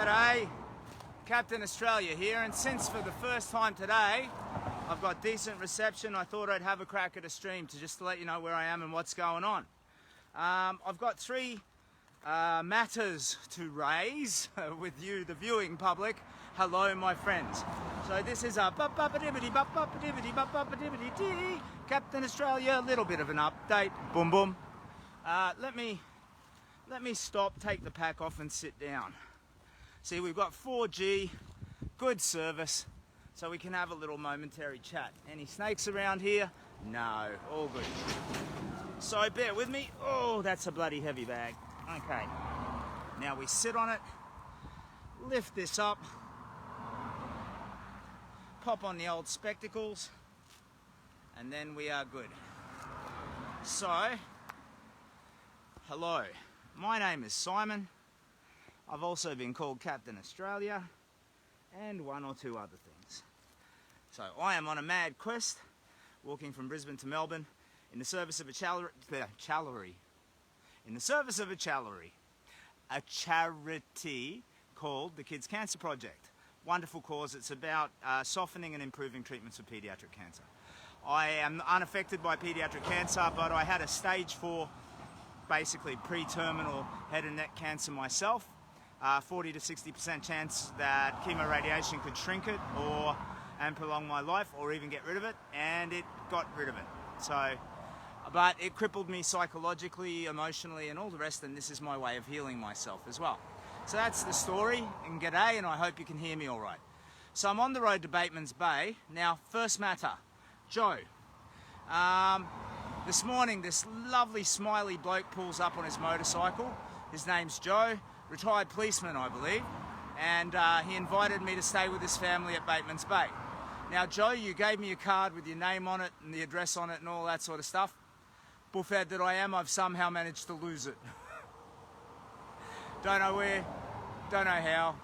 G'day, Captain Australia here, and since for the first time today I've got decent reception, I thought I'd have a crack at a stream to let you know where I am and what's going on. I've got three matters to raise with you, the viewing public. Hello, my friends. So this is a Captain Australia, a little bit of an update. Boom, boom. Let me stop, take the pack off and sit down. See, we've got 4G, good service, so we can have a little momentary chat. Any snakes around here? No, all good. So bear with me. Oh, that's a bloody heavy bag. Okay, now we sit on it, lift this up, pop on the old spectacles, and then we are good. So, hello, my name is Simon. I've also been called Captain Australia and one or two other things. So I am on a mad quest, walking from Brisbane to Melbourne in the service of a charity called the Kids Cancer Project. Wonderful cause. It's about softening and improving treatments of paediatric cancer. I am unaffected by paediatric cancer, but I had a stage 4, basically pre-terminal head and neck cancer myself. 40 to 60% chance that chemoradiation could shrink it and prolong my life or even get rid of it, and it got rid of it. So, but it crippled me psychologically, emotionally, and all the rest, and this is my way of healing myself as well. So that's the story, and g'day, and I hope you can hear me all right. So I'm on the road to Bateman's Bay. Now, first matter, Joe. This morning, this lovely smiley bloke pulls up on his motorcycle. His name's Joe, retired policeman, I believe, and he invited me to stay with his family at Bateman's Bay. Now, Joe, you gave me a card with your name on it and the address on it and all that sort of stuff. Buffhead that I am, I've somehow managed to lose it. Don't know where, don't know how.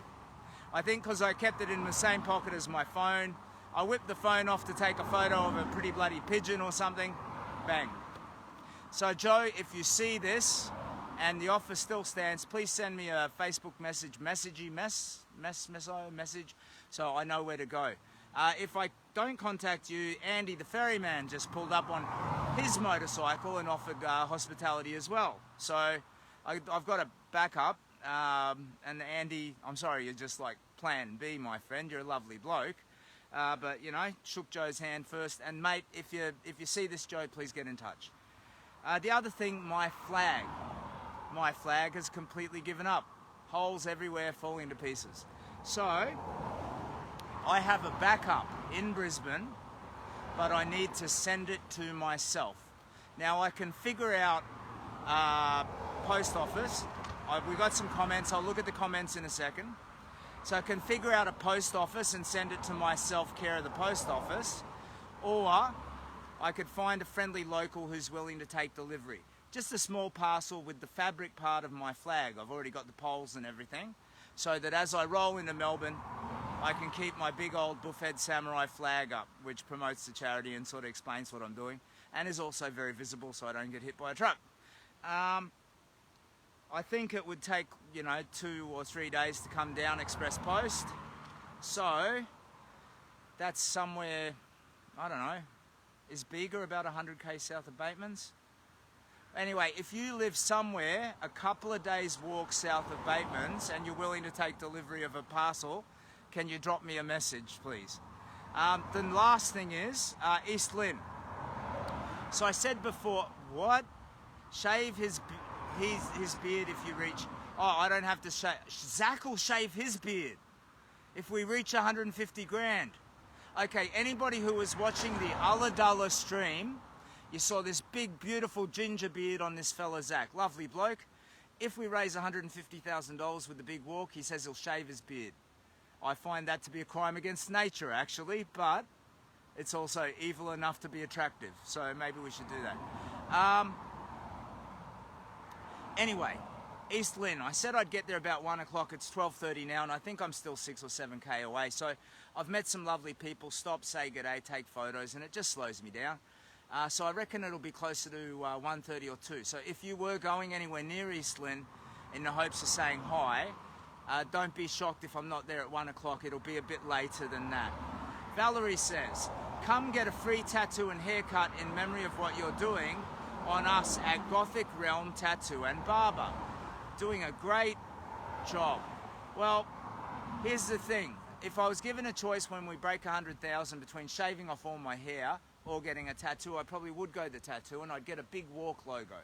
I think because I kept it in the same pocket as my phone. I whipped the phone off to take a photo of a pretty bloody pigeon or something. Bang. So, Joe, if you see this, and the offer still stands, please send me a Facebook message so I know where to go. If I don't contact you, Andy the ferryman just pulled up on his motorcycle and offered hospitality as well. So I've got a backup, and Andy, I'm sorry, you're just like plan B, my friend. You're a lovely bloke, but you know, shook Joe's hand first. And mate, if you see this, Joe, please get in touch. The other thing, my flag. My flag has completely given up. Holes everywhere, falling to pieces. So, I have a backup in Brisbane, but I need to send it to myself. Now, I can figure out post office. We got some comments. I'll look at the comments in a second. So I can figure out a post office and send it to myself, care of the post office, or I could find a friendly local who's willing to take delivery. Just a small parcel with the fabric part of my flag. I've already got the poles and everything, so that as I roll into Melbourne, I can keep my big old Buffhead Samurai flag up, which promotes the charity and sort of explains what I'm doing, and is also very visible so I don't get hit by a truck. I think it would take, 2 or 3 days to come down express post, so that's somewhere, I don't know, is Bega about 100k south of Bateman's? Anyway, if you live somewhere a couple of days walk south of Bateman's and you're willing to take delivery of a parcel, can you drop me a message, please? The last thing is East Lynne. So I said before, what? Shave his beard if you reach... Oh, I don't have to shave... Zach will shave his beard if we reach 150 grand. Okay, anybody who was watching the Ulladulla stream, you saw this big, beautiful ginger beard on this fella, Zach. Lovely bloke. If we raise $150,000 with the big walk, he says he'll shave his beard. I find that to be a crime against nature, actually, but it's also evil enough to be attractive. So maybe we should do that. Anyway, East Lynne. I said I'd get there about 1 o'clock. It's 12:30 now, and I think I'm still 6 or 7k away. So I've met some lovely people, stop, say g'day, take photos, and it just slows me down. So I reckon it'll be closer to 1:30 or 2. So if you were going anywhere near East Lynne in the hopes of saying hi, Don't be shocked if I'm not there at 1 o'clock. It'll be a bit later than that. Valerie says, come get a free tattoo and haircut in memory of what you're doing on us at Gothic Realm Tattoo and Barber. Doing a great job. Well, here's the thing. If I was given a choice when we break 100,000 between shaving off all my hair or getting a tattoo, I probably would go the tattoo and I'd get a big walk logo.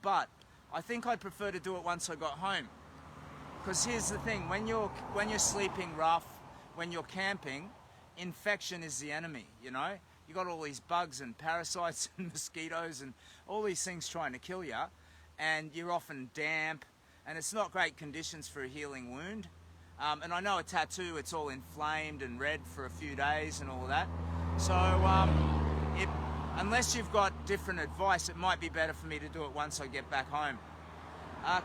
But I think I'd prefer to do it once I got home. Because here's the thing, when you're sleeping rough, when you're camping, infection is the enemy, you know? You got all these bugs and parasites and mosquitoes and all these things trying to kill you, and you're often damp, and it's not great conditions for a healing wound. And I know a tattoo, it's all inflamed and red for a few days and all that. So unless you've got different advice, it might be better for me to do it once I get back home.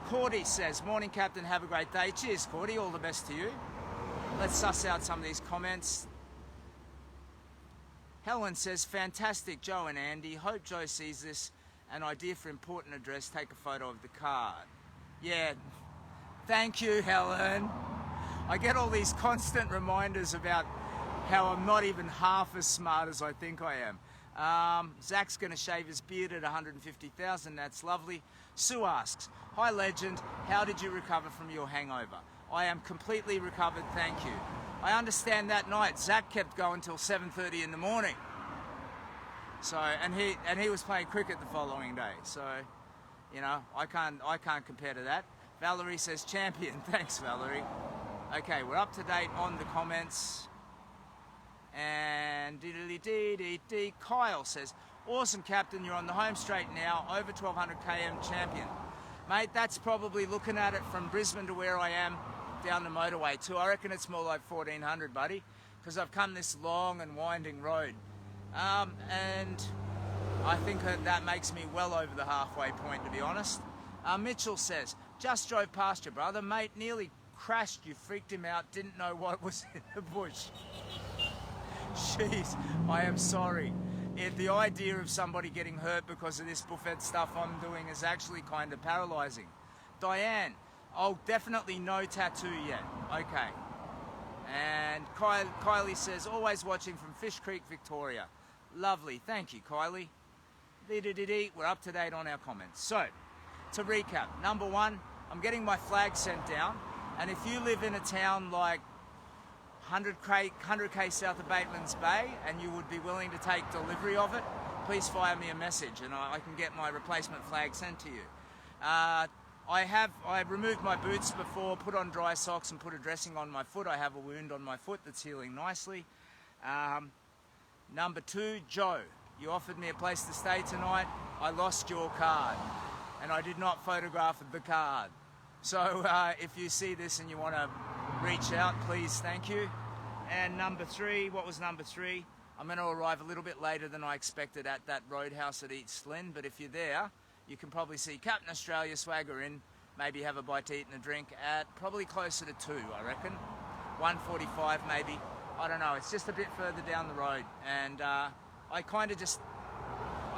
Cordy says, morning Captain, have a great day. Cheers Cordy, all the best to you. Let's suss out some of these comments. Helen says, fantastic Joe and Andy. Hope Joe sees this. An idea for important address, take a photo of the card. Yeah, thank you Helen. I get all these constant reminders about how I'm not even half as smart as I think I am. Zach's going to shave his beard at 150,000, that's lovely. Sue asks, hi legend, how did you recover from your hangover? I am completely recovered, thank you. I understand that night Zach kept going till 7:30 in the morning. So, and he was playing cricket the following day. So, you know, I can't compare to that. Valerie says champion, thanks Valerie. Okay, we're up to date on the comments. And Kyle says, awesome Captain, you're on the home straight now, over 1200 km champion. Mate, that's probably looking at it from Brisbane to where I am down the motorway too. I reckon it's more like 1400, buddy, because I've come this long and winding road. And I think that makes me well over the halfway point, to be honest. Mitchell says, just drove past you, brother. Mate, nearly crashed. You freaked him out, didn't know what was in the bush. Jeez, I am sorry. The idea of somebody getting hurt because of this buffet stuff I'm doing is actually kind of paralyzing. Diane, oh, definitely no tattoo yet. Okay. And Kylie says, always watching from Fish Creek, Victoria. Lovely, thank you, Kylie. We're up to date on our comments. So, to recap, number one, I'm getting my flag sent down, and if you live in a town like 100k south of Bateman's Bay and you would be willing to take delivery of it, please fire me a message and I can get my replacement flag sent to you. I removed my boots before, put on dry socks and put a dressing on my foot. I have a wound on my foot that's healing nicely. Number two, Joe, you offered me a place to stay tonight. I lost your card and I did not photograph the card. So if you see this and you want to reach out, please, thank you. And number three, what was number three? I'm going to arrive a little bit later than I expected at that roadhouse at East Lynne, but if you're there, you can probably see Captain Australia swagger in, maybe have a bite to eat and a drink at probably closer to 2, I reckon. 1:45 maybe. I don't know, it's just a bit further down the road. And I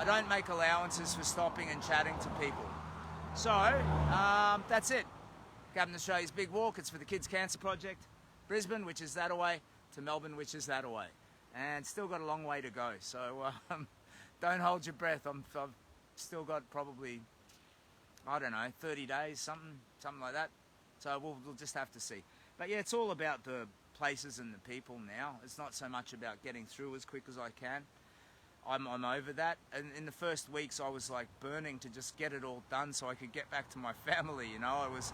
don't make allowances for stopping and chatting to people. So, that's it. Captain Australia's Big Walk, it's for the Kids Cancer Project. Brisbane, which is that away, to Melbourne, which is that away. And still got a long way to go, so don't hold your breath. I've still got probably, I don't know, 30 days, something like that. So we'll just have to see. But yeah, it's all about the places and the people now. It's not so much about getting through as quick as I can. I'm over that. And in the first weeks, I was like burning to just get it all done so I could get back to my family, you know. I was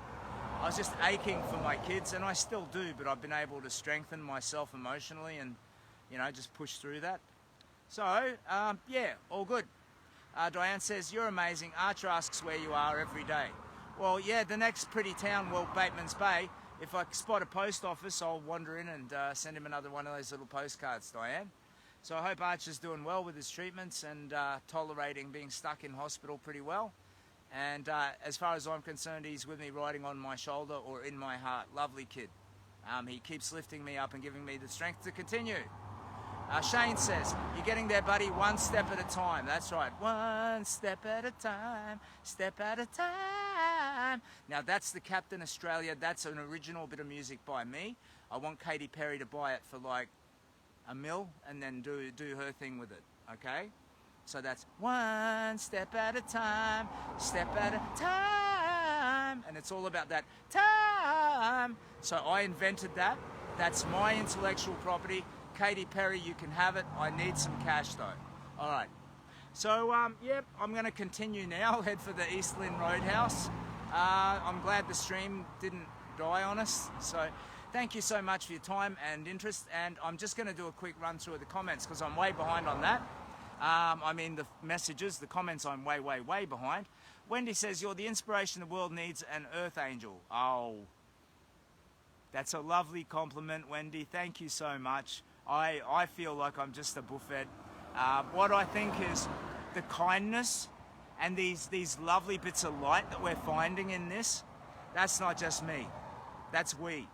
just aching for my kids, and I still do, but I've been able to strengthen myself emotionally and, you know, just push through that. So, yeah, all good. Diane says, you're amazing. Archer asks where you are every day. Well, yeah, the next pretty town, well, Bateman's Bay. If I spot a post office, I'll wander in and send him another one of those little postcards, Diane. So I hope Archer's doing well with his treatments and tolerating being stuck in hospital pretty well. And as far as I'm concerned, he's with me riding on my shoulder or in my heart. Lovely kid. He keeps lifting me up and giving me the strength to continue. Shane says, you're getting there, buddy, one step at a time. That's right, one step at a time, step at a time, Now that's the Captain Australia. That's an original bit of music by me. I want Katy Perry to buy it for like $1 million and then do her thing with it, okay? So that's one step at a time, step at a time, and it's all about that time. So I invented that. That's my intellectual property. Katy Perry, you can have it. I need some cash though. All right. So, yep, I'm going to continue now. I'll head for the East Lynne Roadhouse. I'm glad the stream didn't die on us. So, thank you so much for your time and interest. And I'm just going to do a quick run through of the comments because I'm way behind on that. I mean, the messages, the comments, I'm way behind. Wendy says, you're the inspiration the world needs, an earth angel. Oh, that's a lovely compliment, Wendy. Thank you so much. I feel like I'm just a buffet. What I think is the kindness and these lovely bits of light that we're finding in this, that's not just me, that's we.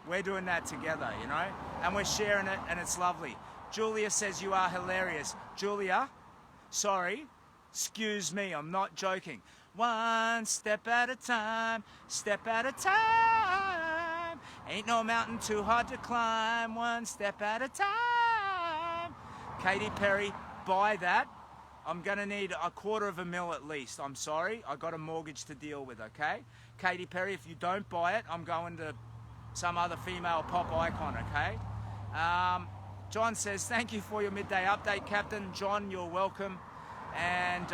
We're doing that together, you know, and we're sharing it, and it's lovely. Julia says you are hilarious. Julia, sorry, excuse me, I'm not joking. One step at a time, step at a time. Ain't no mountain too hard to climb, one step at a time. Katy Perry, buy that. I'm gonna need $250,000 at least. I'm sorry, I got a mortgage to deal with, okay? Katy Perry, if you don't buy it, I'm going to some other female pop icon, okay? John says, thank you for your midday update, Captain. John, you're welcome. And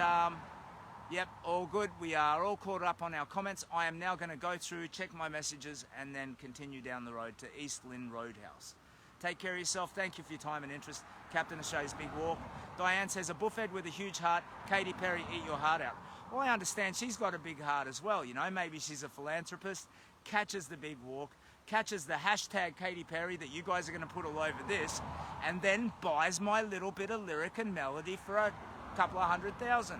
yep, all good. We are all caught up on our comments. I am now going to go through, check my messages, and then continue down the road to East Lynne Roadhouse. Take care of yourself. Thank you for your time and interest. Captain Australia's Big Walk. Diane says, a buffhead with a huge heart. Katy Perry, eat your heart out. Well, I understand she's got a big heart as well. You know, maybe she's a philanthropist, catches the Big Walk, catches the hashtag Katy Perry that you guys are going to put all over this, and then buys my little bit of lyric and melody for a couple of $100,000.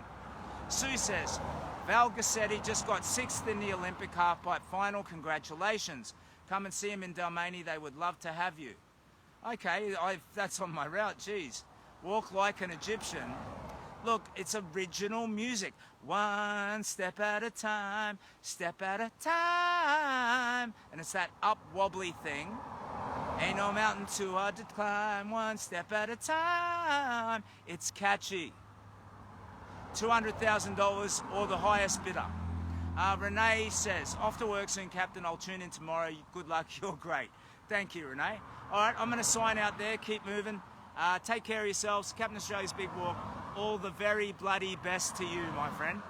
Sue says, Val Gassetti just got 6th in the Olympic halfpipe final. Congratulations. Come and see him in Dalmani. They would love to have you. Okay, that's on my route. Geez. Walk like an Egyptian. Look, it's original music. One step at a time, step at a time. And it's that up wobbly thing. Ain't no mountain too hard to climb, one step at a time. It's catchy. $200,000 or the highest bidder. Renee says, off to work soon, Captain. I'll tune in tomorrow. Good luck. You're great. Thank you, Renee. All right, I'm going to sign out there. Keep moving. Take care of yourselves. Captain Australia's Big Walk. All the very bloody best to you, my friend.